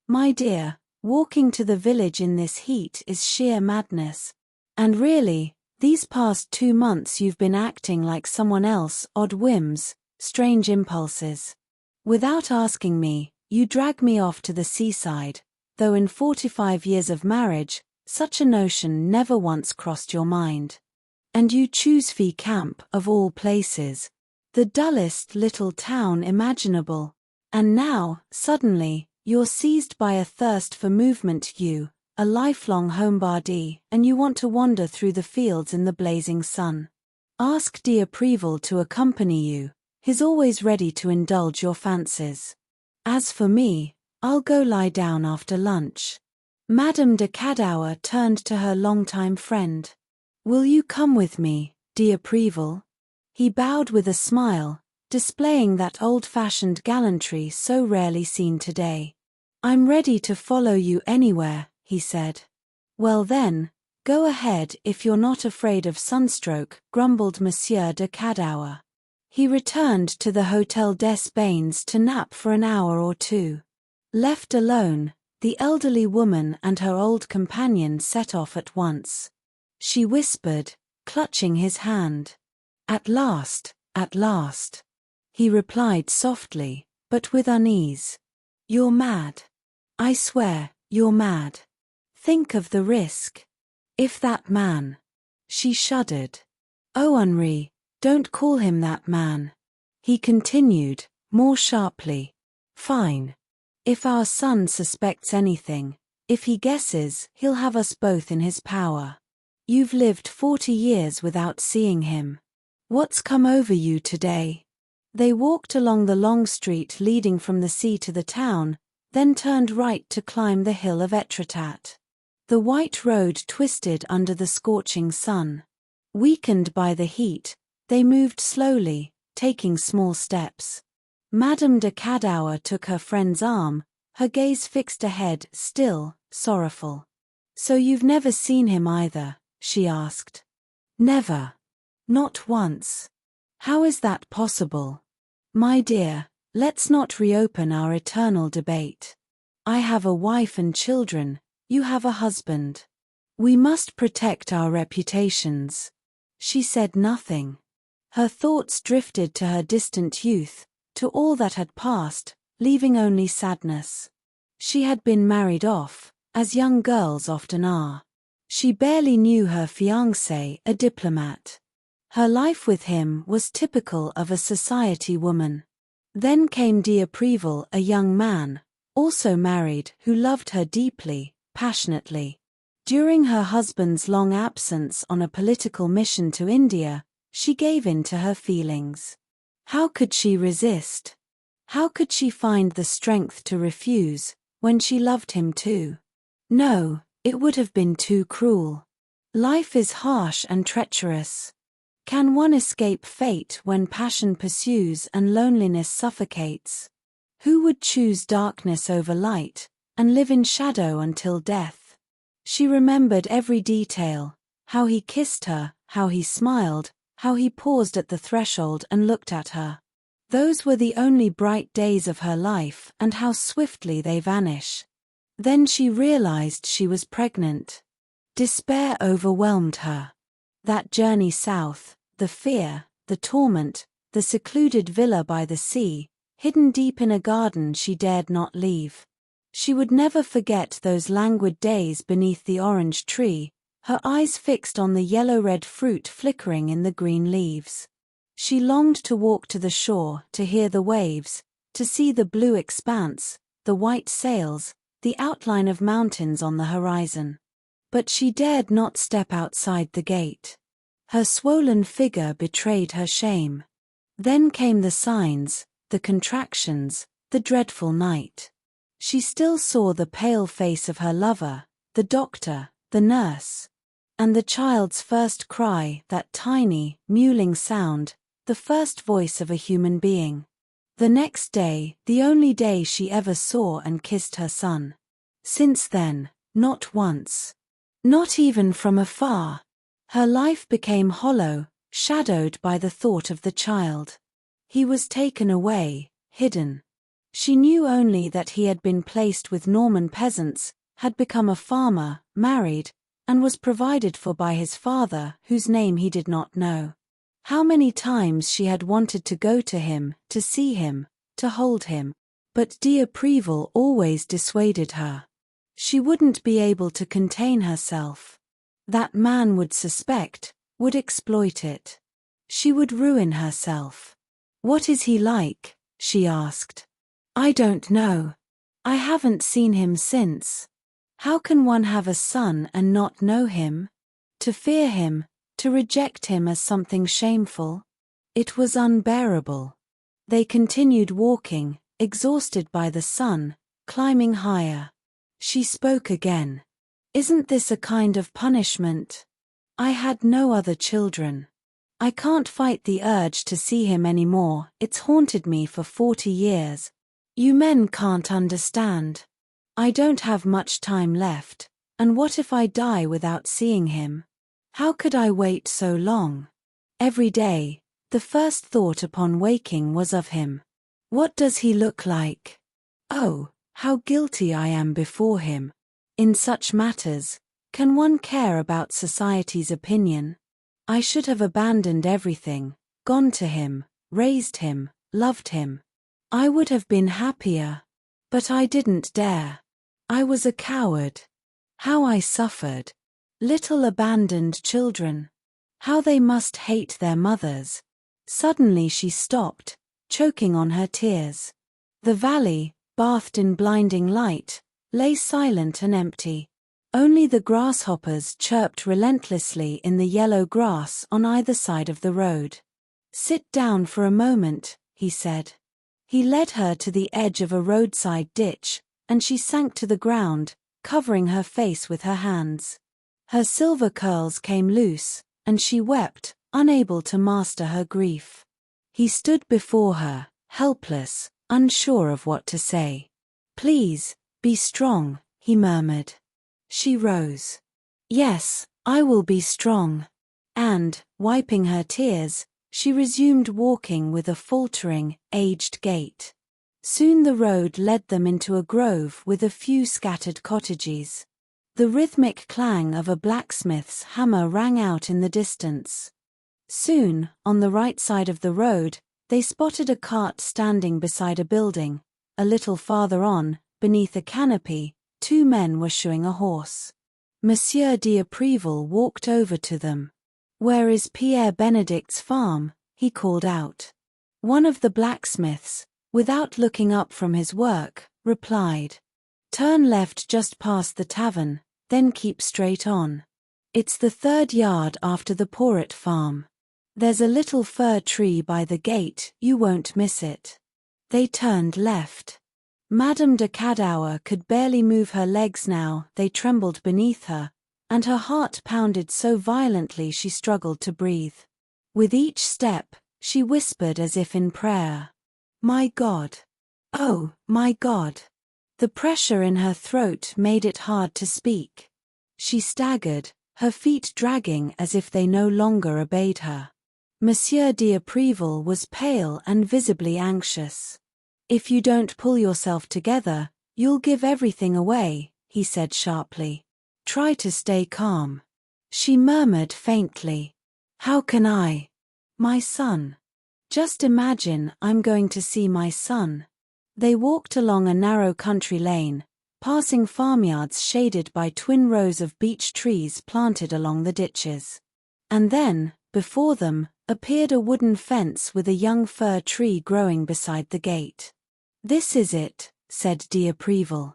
My dear, walking to the village in this heat is sheer madness. And really, these past 2 months you've been acting like someone else, odd whims, strange impulses. Without asking me, you drag me off to the seaside, though in 45 years of marriage, such a notion never once crossed your mind. And you choose Fee Camp, of all places, the dullest little town imaginable. And now, suddenly, you're seized by a thirst for movement, you, a lifelong homebody, and you want to wander through the fields in the blazing sun. Ask d'Apreville to accompany you, he's always ready to indulge your fancies. As for me, I'll go lie down after lunch. Madame de Cadour turned to her longtime friend. Will you come with me, d'Apreville? He bowed with a smile, displaying that old-fashioned gallantry so rarely seen today. I'm ready to follow you anywhere, he said. Well then, go ahead if you're not afraid of sunstroke, grumbled Monsieur de Cadour. He returned to the Hotel des Bains to nap for an hour or two. Left alone, the elderly woman and her old companion set off at once. She whispered, clutching his hand. At last, at last. He replied softly, but with unease. You're mad. I swear, you're mad. Think of the risk. If that man. She shuddered. Oh, Henri, don't call him that man. He continued, more sharply. Fine. If our son suspects anything, if he guesses, he'll have us both in his power. You've lived 40 years without seeing him. What's come over you today? They walked along the long street leading from the sea to the town, then turned right to climb the hill of Etretat. The white road twisted under the scorching sun. Weakened by the heat, they moved slowly, taking small steps. Madame de Cadour took her friend's arm, her gaze fixed ahead, still, sorrowful. So you've never seen him either, she asked. Never. Not once. How is that possible? My dear, let's not reopen our eternal debate. I have a wife and children, you have a husband. We must protect our reputations. She said nothing. Her thoughts drifted to her distant youth, to all that had passed, leaving only sadness. She had been married off, as young girls often are. She barely knew her fiancé, a diplomat. Her life with him was typical of a society woman. Then came d'Apreville, a young man, also married, who loved her deeply, passionately. During her husband's long absence on a political mission to India, she gave in to her feelings. How could she resist? How could she find the strength to refuse, when she loved him too? No, it would have been too cruel. Life is harsh and treacherous. Can one escape fate when passion pursues and loneliness suffocates? Who would choose darkness over light, and live in shadow until death? She remembered every detail, how he kissed her, how he smiled, how he paused at the threshold and looked at her. Those were the only bright days of her life, and how swiftly they vanish. Then she realized she was pregnant. Despair overwhelmed her. That journey south, the fear, the torment, the secluded villa by the sea, hidden deep in a garden she dared not leave. She would never forget those languid days beneath the orange tree, her eyes fixed on the yellow-red fruit flickering in the green leaves. She longed to walk to the shore, to hear the waves, to see the blue expanse, the white sails, the outline of mountains on the horizon. But she dared not step outside the gate. Her swollen figure betrayed her shame. Then came the signs, the contractions, the dreadful night. She still saw the pale face of her lover, the doctor, the nurse. And the child's first cry, that tiny, mewling sound, the first voice of a human being. The next day, the only day she ever saw and kissed her son. Since then, not once. Not even from afar. Her life became hollow, shadowed by the thought of the child. He was taken away, hidden. She knew only that he had been placed with Norman peasants, had become a farmer, married, and was provided for by his father, whose name he did not know. How many times she had wanted to go to him, to see him, to hold him. But de Préval always dissuaded her. She wouldn't be able to contain herself. That man would suspect, would exploit it. She would ruin herself. "What is he like?" she asked. "I don't know. I haven't seen him since." How can one have a son and not know him? To fear him, to reject him as something shameful? It was unbearable. They continued walking, exhausted by the sun, climbing higher. She spoke again. "Isn't this a kind of punishment? I had no other children. I can't fight the urge to see him anymore, it's haunted me for 40 years. You men can't understand. I don't have much time left, and what if I die without seeing him? How could I wait so long? Every day, the first thought upon waking was of him. What does he look like? Oh, how guilty I am before him. In such matters, can one care about society's opinion? I should have abandoned everything, gone to him, raised him, loved him. I would have been happier. But I didn't dare. I was a coward. How I suffered. Little abandoned children. How they must hate their mothers." Suddenly she stopped, choking on her tears. The valley, bathed in blinding light, lay silent and empty. Only the grasshoppers chirped relentlessly in the yellow grass on either side of the road. "Sit down for a moment," he said. He led her to the edge of a roadside ditch, and she sank to the ground, covering her face with her hands. Her silver curls came loose, and she wept, unable to master her grief. He stood before her, helpless, unsure of what to say. "Please, be strong," he murmured. She rose. "Yes, I will be strong." And, wiping her tears, she resumed walking with a faltering, aged gait. Soon the road led them into a grove with a few scattered cottages. The rhythmic clang of a blacksmith's hammer rang out in the distance. Soon, on the right side of the road, they spotted a cart standing beside a building. A little farther on, beneath a canopy, 2 men were shoeing a horse. Monsieur de Préval walked over to them. "Where is Pierre Benedict's farm?" he called out. One of the blacksmiths, without looking up from his work, replied, "Turn left just past the tavern, then keep straight on. It's the 3rd yard after the Porret farm. There's a little fir tree by the gate, you won't miss it." They turned left. Madame de Cadour could barely move her legs now, they trembled beneath her, and her heart pounded so violently she struggled to breathe. With each step, she whispered as if in prayer, "My God! Oh, my God!" The pressure in her throat made it hard to speak. She staggered, her feet dragging as if they no longer obeyed her. Monsieur de Préval was pale and visibly anxious. "If you don't pull yourself together, you'll give everything away," he said sharply. "Try to stay calm." She murmured faintly, "How can I? My son. Just imagine I'm going to see my son." They walked along a narrow country lane, passing farmyards shaded by twin rows of beech trees planted along the ditches. And then, before them, appeared a wooden fence with a young fir tree growing beside the gate. "This is it," said de Préval.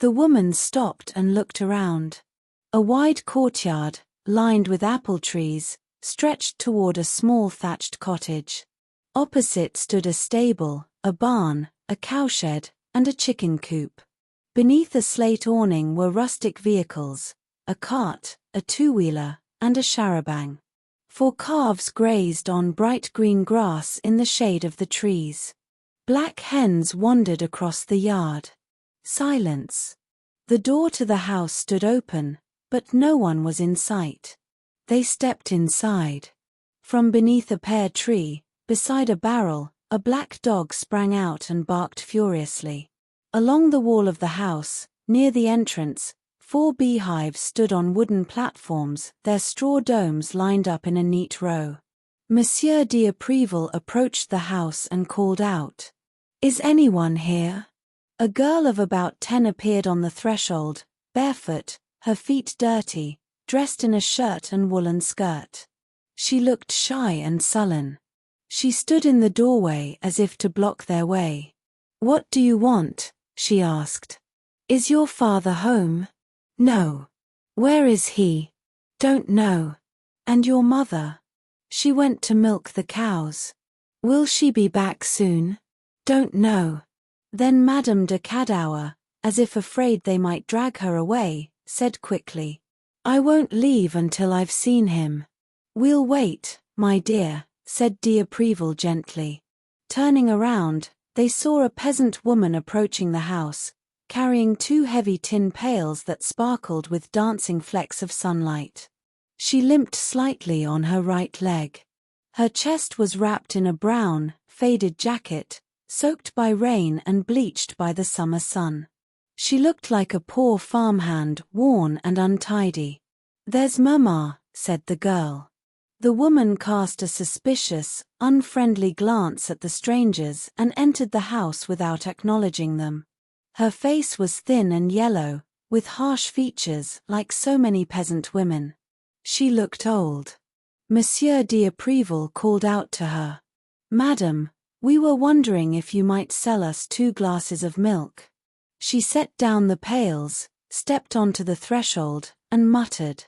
The woman stopped and looked around. A wide courtyard, lined with apple trees, stretched toward a small thatched cottage. Opposite stood a stable, a barn, a cowshed, and a chicken coop. Beneath a slate awning were rustic vehicles, a cart, a two-wheeler, and a charabanc. 4 calves grazed on bright green grass in the shade of the trees. Black hens wandered across the yard. Silence. The door to the house stood open, but no one was in sight. They stepped inside. From beneath a pear tree, beside a barrel, A black dog sprang out and barked furiously. Along the wall of the house, near the entrance, 4 beehives stood on wooden platforms, their straw domes lined up in a neat row. Monsieur d'Apreville approached the house and called out, "Is anyone here?" A girl of about 10 appeared on the threshold, barefoot, her feet dirty, dressed in a shirt and woolen skirt. She looked shy and sullen. She stood in the doorway as if to block their way. "What do you want?" she asked. "Is your father home?" "No." "Where is he?" "Don't know." "And your mother?" "She went to milk the cows." "Will she be back soon?" "Don't know." Then Madame de Cadour, as if afraid they might drag her away, said quickly, "I won't leave until I've seen him." "We'll wait, my dear," said d'Apreville gently. Turning around, they saw a peasant woman approaching the house, carrying 2 heavy tin pails that sparkled with dancing flecks of sunlight. She limped slightly on her right leg. Her chest was wrapped in a brown, faded jacket, soaked by rain and bleached by the summer sun. She looked like a poor farmhand, worn and untidy. "There's Mama," said the girl. The woman cast a suspicious, unfriendly glance at the strangers and entered the house without acknowledging them. Her face was thin and yellow, with harsh features like so many peasant women. She looked old. Monsieur d'Apreville called out to her, "Madam, we were wondering if you might sell us 2 glasses of milk." She set down the pails, stepped onto the threshold, and muttered,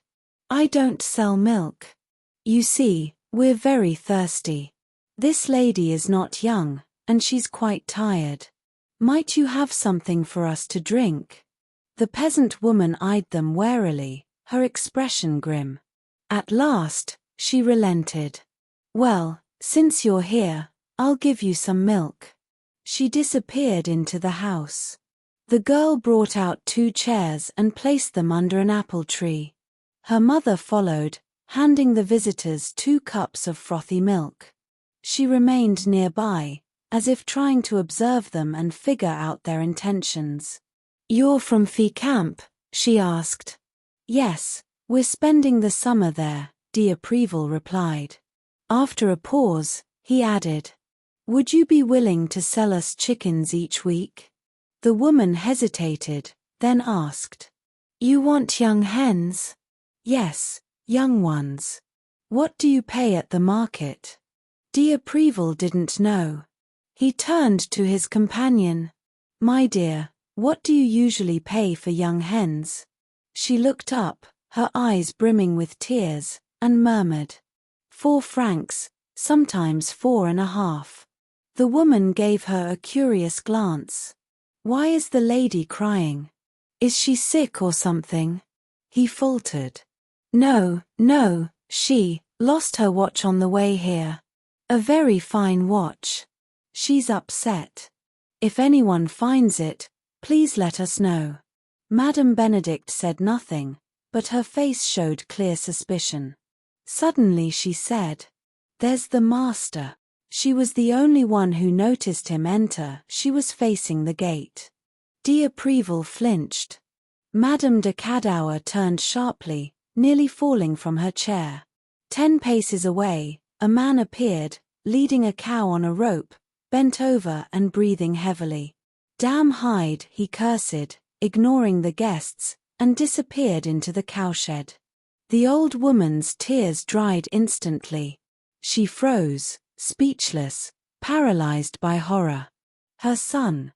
"I don't sell milk. You see, we're very thirsty. This lady is not young, and she's quite tired. Might you have something for us to drink?" The peasant woman eyed them warily, her expression grim. At last, she relented. "Well, since you're here, I'll give you some milk." She disappeared into the house. The girl brought out 2 chairs and placed them under an apple tree. Her mother followed, handing the visitors 2 cups of frothy milk. She remained nearby, as if trying to observe them and figure out their intentions. "You're from Fee Camp?" she asked. "Yes, we're spending the summer there," d'Apreville replied. After a pause, he added, "Would you be willing to sell us chickens each week?" The woman hesitated, then asked, "You want young hens?" "Yes, young ones." "What do you pay at the market?" D'Apreville didn't know. He turned to his companion. "My dear, what do you usually pay for young hens?" She looked up, her eyes brimming with tears, and murmured, 4 francs, sometimes 4.5. The woman gave her a curious glance. "Why is the lady crying? Is she sick or something?" He faltered. No, she lost her watch on the way here. A very fine watch. She's upset. If anyone finds it, please let us know." Madame Benedict said nothing, but her face showed clear suspicion. Suddenly she said, "There's the master." She was the only one who noticed him enter. She was facing the gate. D'Apreville flinched. Madame de Cadour turned sharply, nearly falling from her chair. 10 paces away, a man appeared, leading a cow on a rope, bent over and breathing heavily. "Damn hide," he cursed, ignoring the guests, and disappeared into the cowshed. The old woman's tears dried instantly. She froze, speechless, paralyzed by horror. Her son.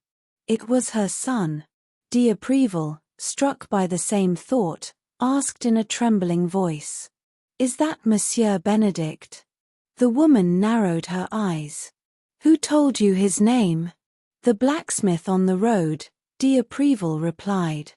It was her son. D'Apreville, struck by the same thought, asked in a trembling voice, "Is that Monsieur Benedict?" The woman narrowed her eyes. "Who told you his name?" "The blacksmith on the road," D'Apreville replied.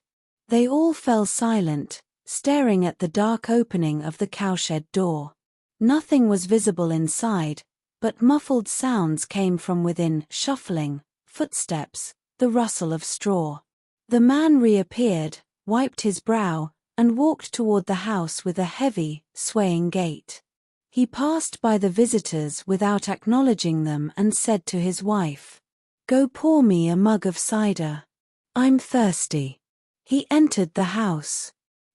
They all fell silent, staring at the dark opening of the cowshed door. Nothing was visible inside, but muffled sounds came from within: shuffling, footsteps, the rustle of straw. The man reappeared, wiped his brow, and walked toward the house with a heavy, swaying gait. He passed by the visitors without acknowledging them and said to his wife, "Go pour me a mug of cider. I'm thirsty." He entered the house.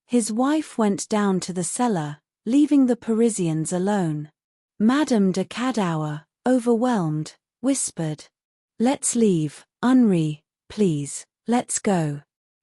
His wife went down to the cellar, leaving the Parisians alone. Madame de Cadour, overwhelmed, whispered, "Let's leave, Henri, please, let's go."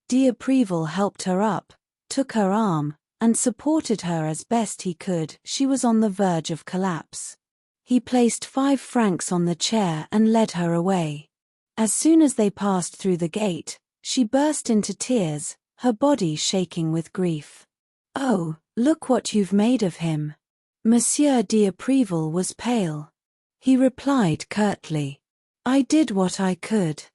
D'Apreville helped her up, took her arm, and supported her as best he could. She was on the verge of collapse. He placed 5 francs on the chair and led her away. As soon as they passed through the gate, she burst into tears, her body shaking with grief. "Oh, look what you've made of him." Monsieur D'Apreville was pale. He replied curtly, "I did what I could.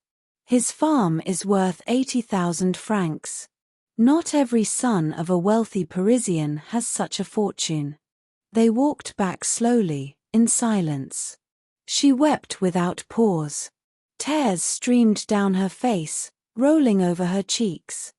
His farm is worth 80,000 francs. Not every son of a wealthy Parisian has such a fortune." They walked back slowly, in silence. She wept without pause. Tears streamed down her face, rolling over her cheeks.